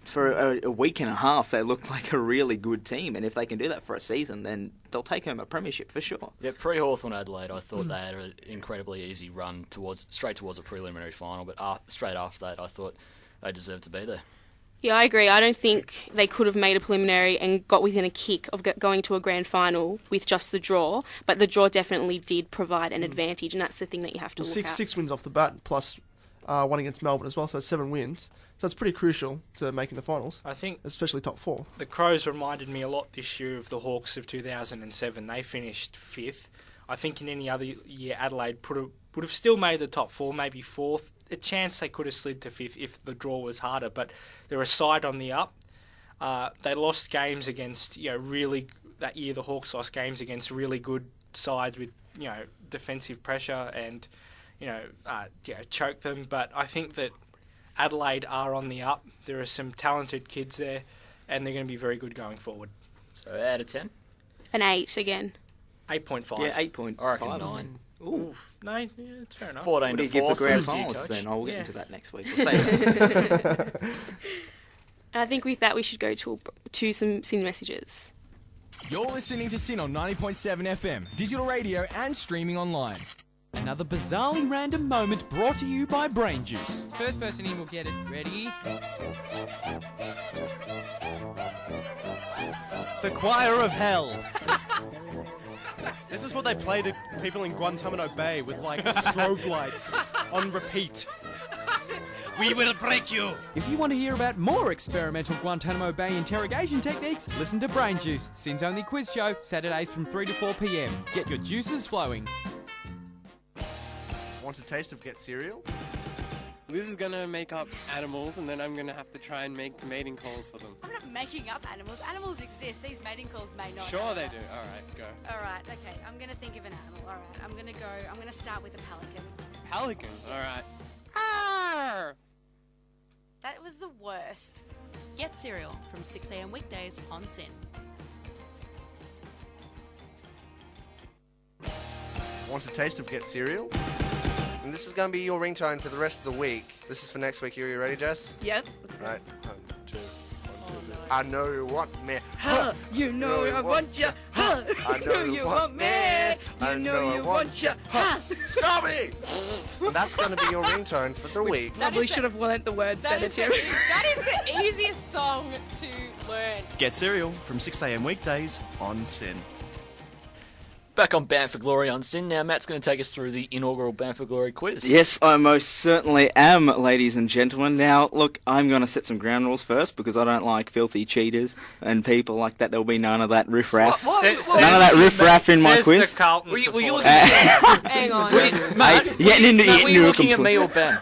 For a week and a half, they looked like a really good team, and if they can do that for a season, then they'll take home a premiership for sure. Yeah, pre-Hawthorn Adelaide, I thought they had an incredibly easy run straight towards a preliminary final, but straight after that, I thought they deserved to be there. Yeah, I agree. I don't think they could have made a preliminary and got within a kick of going to a grand final with just the draw, but the draw definitely did provide an advantage, and that's the thing that you have to look at. 6 wins off the bat, plus 1 against Melbourne as well, so 7 wins. So it's pretty crucial to making the finals. I think, especially top 4. The Crows reminded me a lot this year of the Hawks of 2007. They finished 5th. I think in any other year, Adelaide would have still made the top 4, maybe 4th. A chance they could have slid to 5th if the draw was harder, but they're a side on the up. They lost games against, really, that year the Hawks lost games against really good sides with, defensive pressure and, choke them. But I think that Adelaide are on the up. There are some talented kids there, and they're going to be very good going forward. So out of 10? An 8 again. 8.5. Yeah, 8.5. I reckon 9. Ooh. No, yeah, it's fair enough. 14 What do to you give 4. for grand Thursday, finals coach. then? I'll get Yeah. into that next week. We'll say that. And I think with that we should go to some Sin messages. You're listening to Sin on 90.7 FM, digital radio and streaming online. Another bizarrely random moment brought to you by Brain Juice. First person in will get it. Ready? The Choir of Hell. This is what they play to people in Guantanamo Bay with like strobe lights on repeat. We will break you. If you want to hear about more experimental Guantanamo Bay interrogation techniques, listen to Brain Juice, Sin's only quiz show, Saturdays from 3 to 4 p.m. Get your juices flowing. Want a taste of Get Cereal? Liz is gonna make up animals, and then I'm gonna have to try and make mating calls for them. I'm not making up animals. Animals exist. These mating calls may not. Sure they do. All right, go. All right. Okay. I'm gonna think of an animal. All right. I'm gonna start with a pelican. Pelican. All right. Arr! That was the worst. Get Cereal from 6 a.m. weekdays on Sin. Want a taste of Get Cereal? And this is going to be your ringtone for the rest of the week. This is for next week. Are you ready, Jess? Yep. Right. 1, 2, 1, 2, 3. I know you want me. Huh, you know I want you. Huh, I know you want me. You know you want you. Huh. Stop me! And that's going to be your ringtone for the week. Probably should have learnt the words better, Tim. That is the easiest song to learn. Get Cereal from 6 a.m. weekdays on Sin. Back on Bound for Glory on Sin. Now Matt's going to take us through the inaugural Bound for Glory quiz. Yes, I most certainly am, ladies and gentlemen. Now, look, I'm going to set some ground rules first because I don't like filthy cheaters and people like that. There'll be none of that riff-raff. None of that riff-raff in my quiz. Were you looking at Hang on. Matt, getting into were you looking at me or Ben?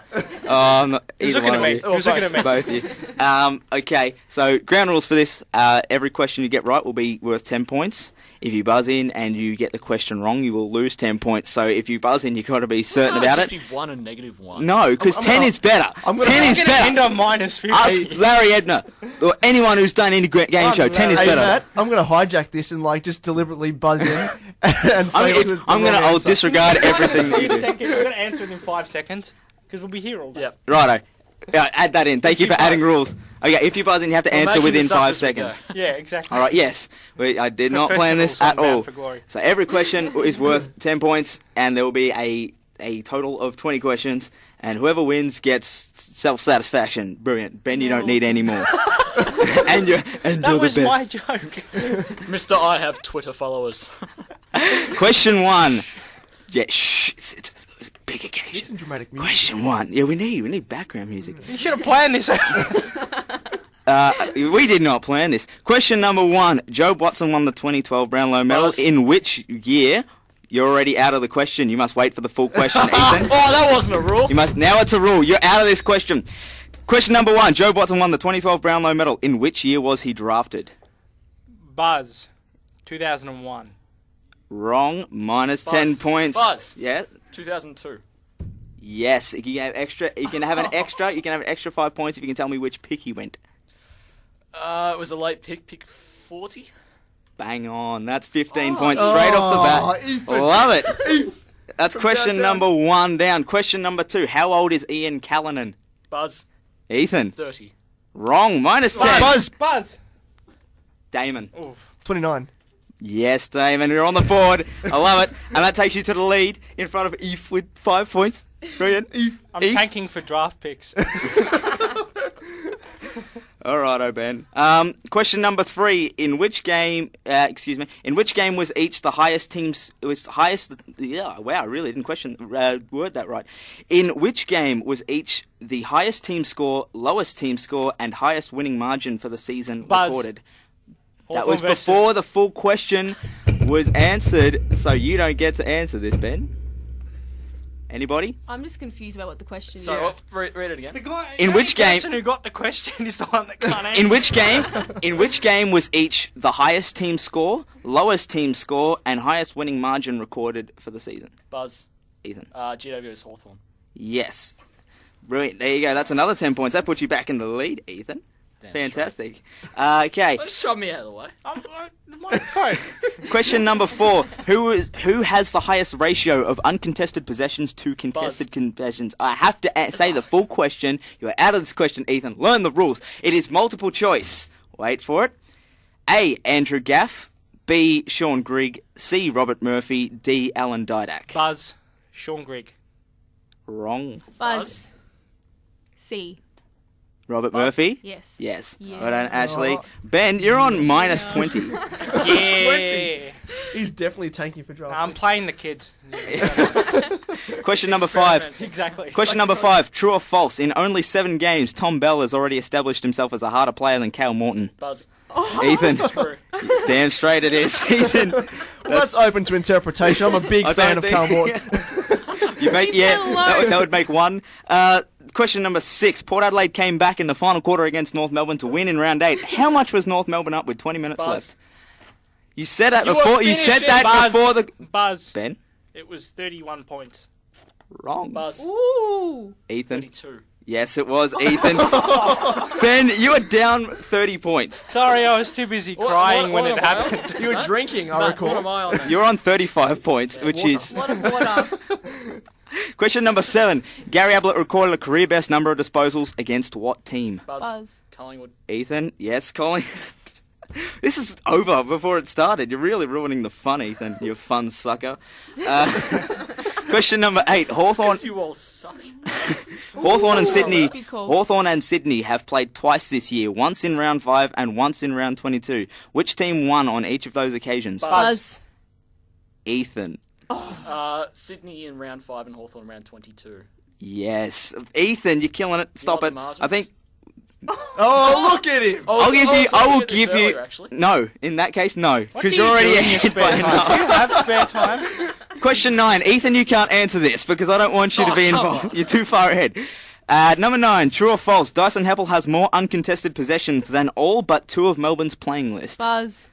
I'm not, either looking one at of me. you. He was looking at me. Both of you. Okay, so ground rules for this. Every question you get right will be worth 10 points. If you buzz in and you get the question wrong, you will lose 10 points. So if you buzz in, you've got to be certain about it. Just be 1 and -1. No, because 10 is better. 10 is End better. on minus 50. Ask Larry Edna or anyone who's done any game show. 10 is Hey, better. Matt, I'm going to hijack this and just deliberately buzz in and say I'll disregard everything that you do. We're going to answer within 5 seconds because we'll be here all day. Yep. Righto. Yeah, add that in. Thank you for adding rules. Okay, if you buzz in, you have to answer making within this up 5 as we go. seconds. Yeah, exactly. All right, yes. I did not plan this at Professionals on all. Bound for Glory. So every question is worth 10 points, and there will be a total of 20 questions, and whoever wins gets self-satisfaction. Brilliant. Ben, you don't need any more. and you're That was the my best. joke. Mr. I have Twitter followers. Question 1. Yeah, shh. It's a big occasion. Some dramatic music. Question 1. Yeah, we need background music. You should have planned this. We did not plan this. Question number 1. Joe Watson won the 2012 Brownlow Medal. Buzz. In which year? You're already out of the question. You must wait for the full question, Ethan. Oh, that wasn't a rule. You must. Now it's a rule. You're out of this question. Question number 1. Joe Watson won the 2012 Brownlow Medal. In which year was he drafted? Buzz, 2001. Wrong. Minus Buzz. 10 points. Buzz. Yeah. 2002. Yes. You can have extra. You can have an extra. You can have an extra 5 points if you can tell me which pick he went. It was a late pick 40. Bang on. That's 15 points straight off the bat. Ethan. Love it. That's question number 1 down. Question number 2. How old is Ian Callanan? Buzz. Ethan. 30. Wrong. Minus 10. Buzz. Damon. 29. Yes, Damon. You're on the board. I love it. And that takes you to the lead in front of Eve with 5 points. Brilliant. I'm tanking for draft picks. All right, Ben. Question number 3. In which game? In which game was each the highest teams? It was highest. Yeah. Wow. I really didn't word that right. In which game was each the highest team score, lowest team score, and highest winning margin for the season Buzz. recorded? That Hawthorn was versus- before the full question was answered, so you don't get to answer this, Ben. Anybody? I'm just confused about what the question is. Sorry, read it again. The guy, In the which game- person who got the question is the one that can't answer. In which game was each the highest team score, lowest team score, and highest winning margin recorded for the season? Buzz. Ethan. GW's Hawthorn. Yes. Brilliant. There you go. That's another 10 points. That puts you back in the lead, Ethan. Fantastic. Okay. Let's shove me out of the way. Question number 4. Who has the highest ratio of uncontested possessions to contested possessions? I have to say the full question. You are out of this question, Ethan. Learn the rules. It is multiple choice. Wait for it. A. Andrew Gaff. B. Sean Grigg. C. Robert Murphy. D. Alan Didak. Buzz. Sean Grigg. Wrong. Buzz. C. Robert Murphy? Yes. Yes. Yeah. Well done, Ashley. Ben, you're on minus 20. Yeah. He's definitely tanking for draft. I'm playing the kid. Question number 5. Exactly. Question number 5. True or false? In only 7 games, Tom Bell has already established himself as a harder player than Cale Morton. Buzz. Ethan. Damn straight it is. Ethan. Well, that's open to interpretation. I'm a big fan of Cale Morton. That would make 1. Question number 6. Port Adelaide came back in the final quarter against North Melbourne to win in round 8. How much was North Melbourne up with 20 minutes left? You said that before. You said that before the Buzz. Ben. It was 31 points. Wrong. Buzz. Ooh. Ethan. 32. Yes, it was Ethan. Ben, you are down 30 points. Sorry, I was too busy crying when it happened. You were drinking, I recall. What am I on? You're on 35 points, which is... A lot of water. Question number 7. Gary Ablett recorded a career best number of disposals against what team? Buzz. Collingwood. Ethan. Yes, Collingwood. This is over before it started. You're really ruining the fun, Ethan. You fun sucker. Question number 8. Hawthorn. You all suck. Hawthorn and Sydney. that'd be cool. Hawthorn and Sydney have played twice this year. Once in round 5 and once in round 22. Which team won on each of those occasions? Buzz. Ethan. Sydney in round 5 and Hawthorn in round 22. Yes. Ethan, you're killing it. Stop the it. margins? I think... Oh, look at him! I will give you... Earlier, actually. No, in that case, no. What do Because you you're already do in your ahead by spare time? enough. Do you have spare time? Question 9. Ethan, you can't answer this because I don't want you to be involved. You're too far ahead. Number 9. True or false? Dyson Heppel has more uncontested possessions than all but 2 of Melbourne's playing list. Buzz.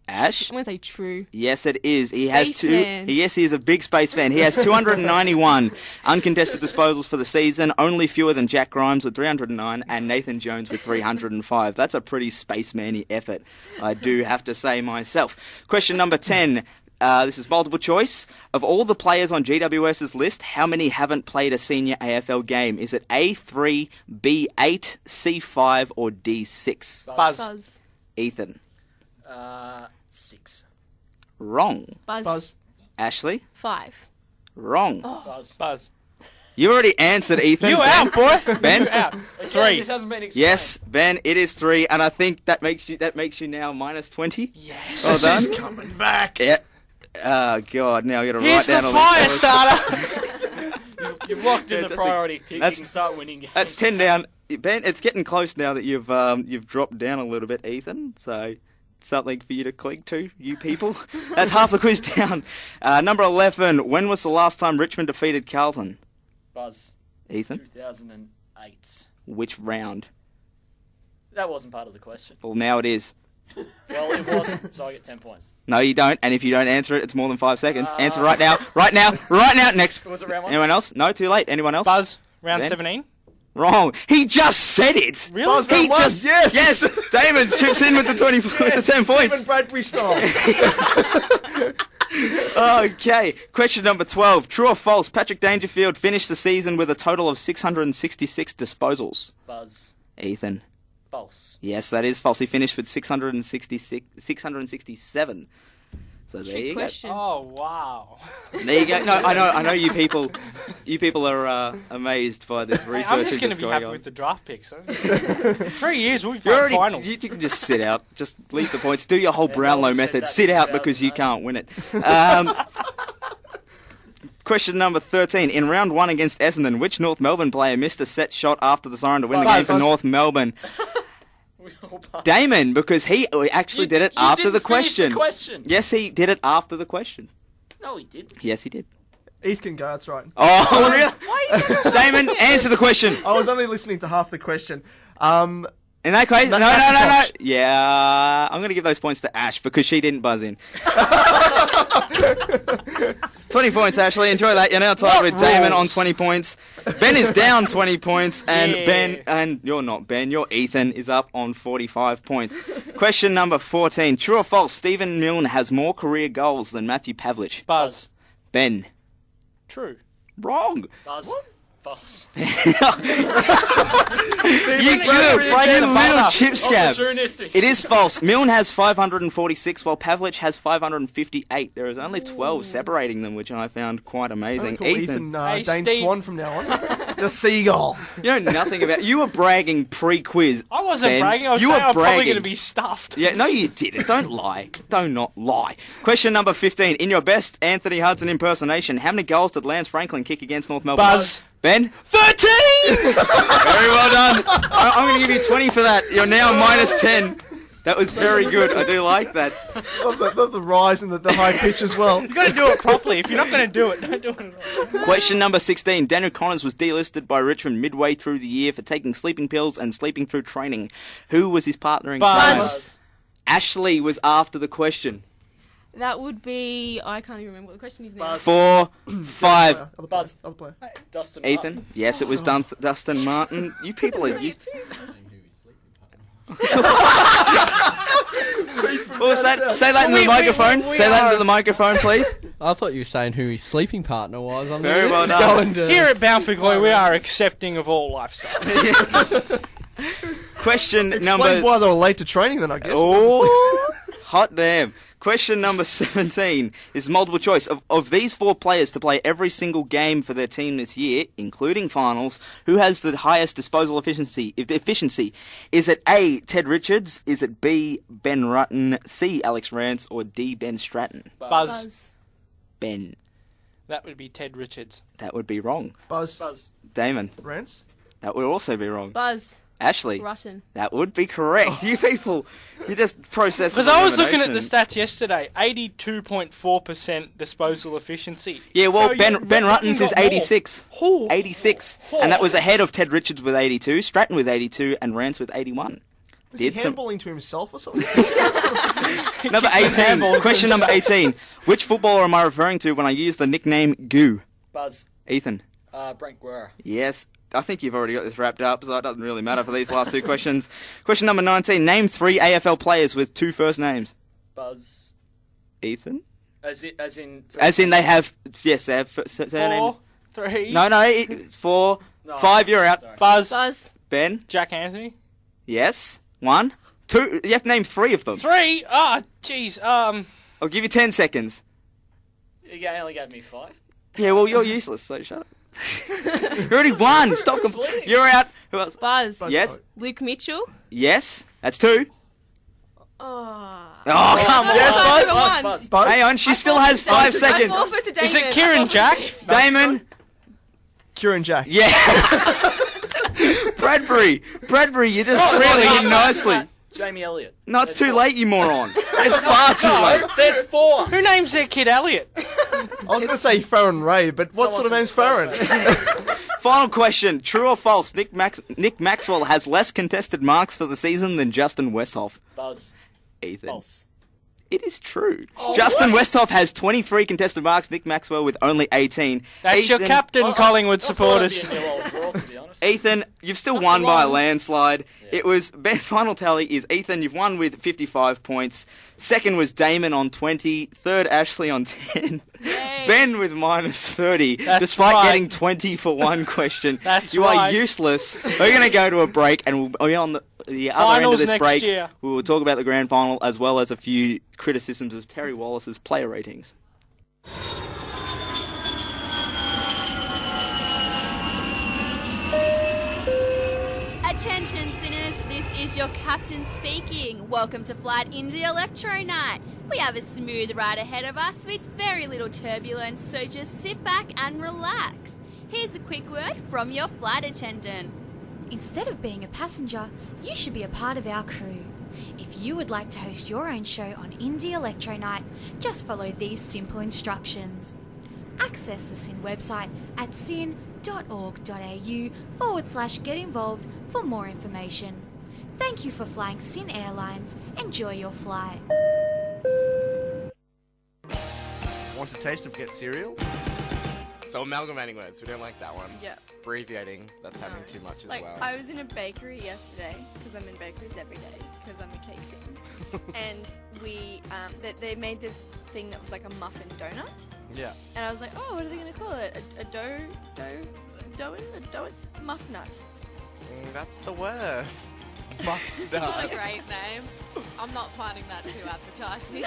Ash? I'm going to say true. Yes, it is. He has Spaceman. Yes, he is a big space fan. He has 291 uncontested disposals for the season, only fewer than Jack Grimes with 309 and Nathan Jones with 305. That's a pretty spaceman-y effort, I do have to say myself. Question number 10. This is multiple choice. Of all the players on GWS's list, how many haven't played a senior AFL game? Is it A3, B8, C5, or D6? Buzz. Ethan. 6. Wrong. Buzz. Ashley. 5. Wrong. Buzz. You already answered, Ethan. You out, boy. Ben? You out. Again, 3. This hasn't been explained. Yes, Ben, it is 3, and I think that makes you now minus 20. Yes. Well done. He's coming back. Yeah. Oh God! Now I got to Here's write down the all fire these. starter. You've locked in the Fantastic. priority pick. That's- You can start winning games. That's 10 down. Ben, it's getting close now that you've dropped down a little bit, Ethan. So something for you to cling to, you people. That's half the quiz down. Number 11. When was the last time Richmond defeated Carlton? Buzz. Ethan. 2008. Which round? That wasn't part of the question. Well, now it is. Well, it wasn't, so I get 10 points. No, you don't. And if you don't answer it, it's more than 5 seconds. Answer right now. Right now. Right now. Next. Was it round 1? Anyone else? No, too late. Anyone else? Buzz. Round Ben? 17. Wrong. He just said it. Really? Buzz He round one. just Yes. Damon chips in with the 20 with the 10 points. Stephen Bradbury style. Okay. Question number 12. True or false? Patrick Dangerfield finished the season with a total of 666 disposals. Buzz. Ethan. False. Yes, that is false. He finished with 667. So there Trick you question. Oh, wow. go. There you go. No, I know you people. You people are amazed by this Hey, research I'm just going to that's be going happy on. with the draft picks. 3 years, we'll be You're playing already, finals. you can just sit out. Just leave the points. Do your whole Yeah, Brownlow Melbourne said method. that Sit out 2008. because you can't win it. Question number 13. In round 1 against Essendon, which North Melbourne player missed a set shot after the siren to win the game for North Melbourne? Damon, because he actually did it after the didn't finish question. the question. Yes, he did it after the question. No, he didn't. Yes, he did. East can go, that's right. Oh, really? Why are you Damon, answer the question. I was only listening to half the question. In that case, no. Macintosh. Yeah, I'm going to give those points to Ash because she didn't buzz in. 20 points, Ashley. Enjoy that. You're now tied with Damon on 20 points. Ben is down 20 points, and you're not Ben. You're Ethan is up on 45 points. Question number 14: True or false? Stephen Milne has more career goals than Matthew Pavlich. Buzz. Ben. True. Wrong. Buzz. False. You little chip scab. It is false. Milne has 546, while Pavlich has 558. There is only 12 separating them, which I found quite amazing. Ethan, Dane Swan from now on. The seagull. You know nothing about. You were bragging pre-quiz. I wasn't Ben. bragging. I was You saying were I'm probably bragging. going to be stuffed. Yeah, no, you didn't. Don't lie. Do not lie. Question number 15. In your best Anthony Hudson impersonation, how many goals did Lance Franklin kick against North Melbourne? Buzz. Ben? 13! Very well done. I'm going to give you 20 for that. You're now minus 10. That was very good. I do like that. Love the rise and the high pitch as well. You've got to do it properly. If you're not going to do it, don't do it at all. Question number 16. Daniel Connors was delisted by Richmond midway through the year for taking sleeping pills and sleeping through training. Who was his partner in crime? Buzz. Ashley was after the question. That would be... I can't even remember what the question is now. Buzz. 4, 5. Buzz. Other player. Dustin Ethan? Martin. Yes, it was Dustin Martin. You people are used... Well, say that into the microphone. Say that into the microphone, please. I thought you were saying who his sleeping partner was. Very well done. Here at Bound for Glory, we are accepting of all lifestyles. Question Explains number... why they were late to training then, I guess. Oh, hot damn. Question number 17 is multiple choice. Of these 4 players to play every single game for their team this year, including finals, who has the highest disposal efficiency? Is it A, Ted Richards? Is it B, Ben Rutten? C, Alex Rance? Or D, Ben Stratton? Buzz. Ben. That would be Ted Richards. That would be wrong. Buzz. Damon. Rance? That would also be wrong. Buzz. Ashley. Rotten. That would be correct. You people, you just process. Because I was looking at the stats yesterday, 82.4% disposal efficiency. Yeah, well, So Ben Rutten Rutten's is got more. 86. 86. And that was ahead of Ted Richards with 82, Stratton with 82, and Rance with 81. Was he handballing to himself or something? Number 18. Question number 18. Which footballer am I referring to when I use the nickname Goo? Buzz. Ethan. Brent Guerra. Yes. I think you've already got this wrapped up, so it doesn't really matter for these last 2 questions. Question number 19. Name 3 AFL players with 2 first names. Buzz. Ethan? As in they have... Yes, they have surname. 4, 3. No, 4, 5, you're out. Sorry. Buzz. Ben? Jack Anthony. Yes. 1, 2. You have to name 3 of them. 3? Ah, jeez. I'll give you 10 seconds. You only gave me 5. Yeah, well, you're useless, so shut up. You already won. Stop. You're out. Who else? Buzz. Yes. Luke Mitchell. Yes. That's 2. Oh, come on. Yes, Buzz. Hang on. She still has 5 seconds. I forfeit to Damon. Is it Kieran Jack? Damon. Kieran Jack. Yeah. Bradbury, you just really in nicely. Jamie Elliott. No, it's too late, you moron. It's far too late. There's 4. Who names their kid Elliot? I was going to say Farron Ray, but what sort of name's Farron? Final question. True or false? Nick Maxwell has less contested marks for the season than Justin Westhoff. Buzz. Ethan. False. It is true. Justin Westhoff has 23 contested marks, Nick Maxwell with only 18. That's your captain, Collingwood supporters. Ethan, you've still won by a landslide. Yeah. It was, final tally is Ethan, you've won with 55 points. Second was Damon on 20. Third, Ashley on 10. Yay. Ben with minus 30, despite getting 20 for one question. You are useless. We're going to go to a break, and we'll be on the other end of this break. We will talk about the grand final, as well as a few criticisms of Terry Wallace's player ratings. Attention sinners, this is your captain speaking. Welcome to Flight Indy Electro Night. We have a smooth ride ahead of us with very little turbulence, so just sit back and relax. Here's a quick word from your flight attendant. Instead of being a passenger, you should be a part of our crew. If you would like to host your own show on Indy Electro Night, just follow these simple instructions. Access the SYN website at syn.org.au/get involved for more information. Thank you for flying Sin Airlines. Enjoy your flight. Want a taste of Get Cereal? So amalgamating words, we don't like that one. Yeah. Abbreviating, that's having too much as well. I was in a bakery yesterday, because I'm in bakeries every day, because I'm a cake fiend. And we, they made this thing that was like a muffin donut. Yeah. And I was like, oh, what are they going to call it? A muff nut. That's the worst. That's a great name. I'm not finding that too advertising.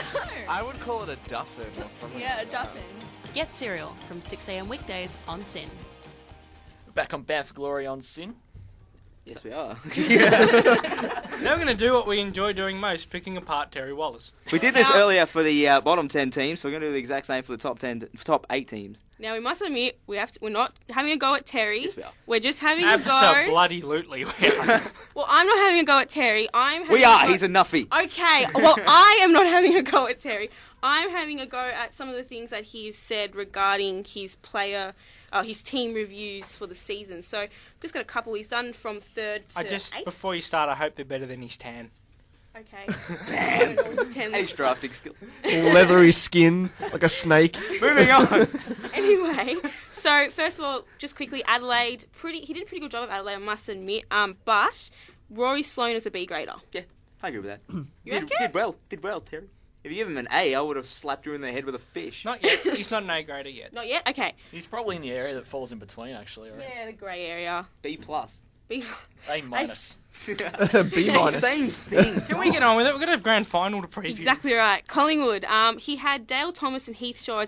I would call it a duffin or something. Yeah, like a that. duffin. Get Cereal from 6am weekdays on Sin. Back on Bound for Glory on Sin. Yes, we are. Now we're going to do what we enjoy doing most, picking apart Terry Wallace. We did this earlier for the bottom 10 teams, so we're going to do the exact same for the top 8 teams. Now we must admit we're not having a go at Terry. Yes, we are. We're just having a go. Abso-bloody-lutely we are. Well, I'm not having a go at Terry. We are. He's a nuffy. Okay. Well, I am not having a go at Terry. I'm having a go at some of the things that he's said regarding his his team reviews for the season. So I've just got a couple he's done from 3rd to 8th. Before you start, I hope they're better than his tan. Okay. I don't know what his 10 Age looks drafting skill. Leathery skin, like a snake. Moving on. Anyway, so first of all, just quickly, Adelaide, he did a pretty good job of Adelaide, I must admit. But Rory Sloane is a B grader. Yeah, I agree with that. You reckon? Did well, Terry. If you give him an A, I would have slapped you in the head with a fish. Not yet. He's not an A grader yet. Not yet? Okay. He's probably in the area that falls in between, actually. Right? Yeah, the grey area. B plus. B. A minus. B minus. Same thing. Can we get on with it? We've got a grand final to preview. Exactly right. Collingwood. He had Dale Thomas and Heath Shaw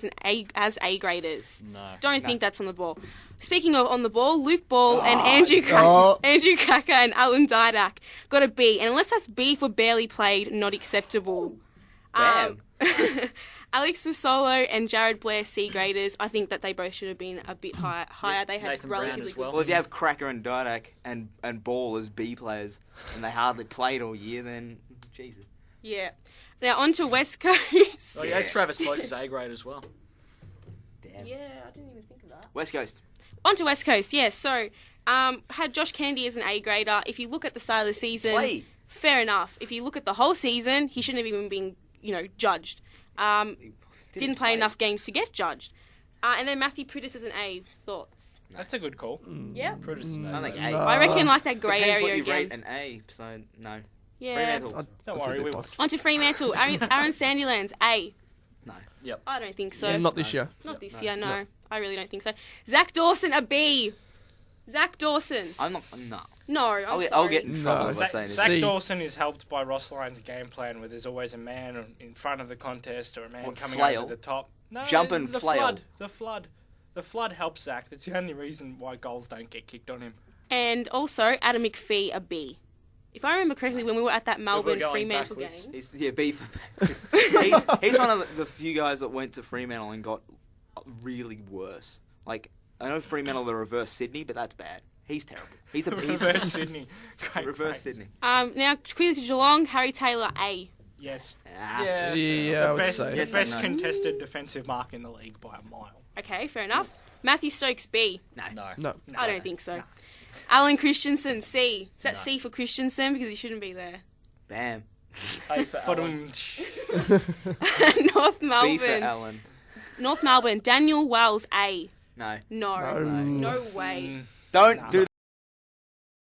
as A graders. No. Don't think that's on the ball. Speaking of on the ball, Luke Ball and Andrew Krakouer and Alan Didak got a B. And unless that's B for barely played, not acceptable. Alex Masolo and Jared Blair C graders. I think that they both should have been a bit higher. They had Nathan relatively Brown as good. well. Well, if you have Cracker and Didak and Ball as B players, and they hardly played all year, then Jesus. Yeah. Now on to West Coast. Oh, yeah, Travis Cloak is A grade as well. Damn. Yeah, I didn't even think of that. West Coast. On to West Coast. Yeah. So had Josh Kennedy as an A grader. If you look at the start of the season, fair enough. If you look at the whole season, he shouldn't have even been judged. Didn't play enough games to get judged. And then Matthew Prittis as an A. Thoughts? That's a good call. Yeah. Prittis is an I A think grade. A. I reckon like that grey Depends area what you again. rate an A, so no. Yeah. Fremantle. Don't worry, we will. On to Fremantle. Aaron Sandilands, A. No. Yep. I don't think so. Yeah, not this year. Not this year, no. I really don't think so. Zach Dawson, a B. Zach Dawson. I'm not. No. No, I'm sorry. I'll get in trouble by saying this. Zach Dawson is helped by Ross Lyon's game plan where there's always a man in front of the contest or a man coming over the top. No, Jumping the flail. The flood helps Zach. That's the only reason why goals don't get kicked on him. And also, Adam McPhee, a B. If I remember correctly, when we were at that Melbourne Fremantle game. B for backwards. he's one of the few guys that went to Fremantle and got really worse. Like, I know Fremantle the reverse Sydney, but that's bad. He's terrible. He's reverse Sydney. Reverse Sydney. Now, quickly to Geelong, Harry Taylor, A. Yes. Yeah, I would say. The best contested defensive mark in the league by a mile. Okay, fair enough. Matthew Stokes, B. No. I don't think so. Alan Christensen, C. Is that C for Christensen? Because he shouldn't be there. Bam. A for Alan. North B Melbourne. for Alan. North Melbourne, Daniel Wells, A. No. No way. Don't do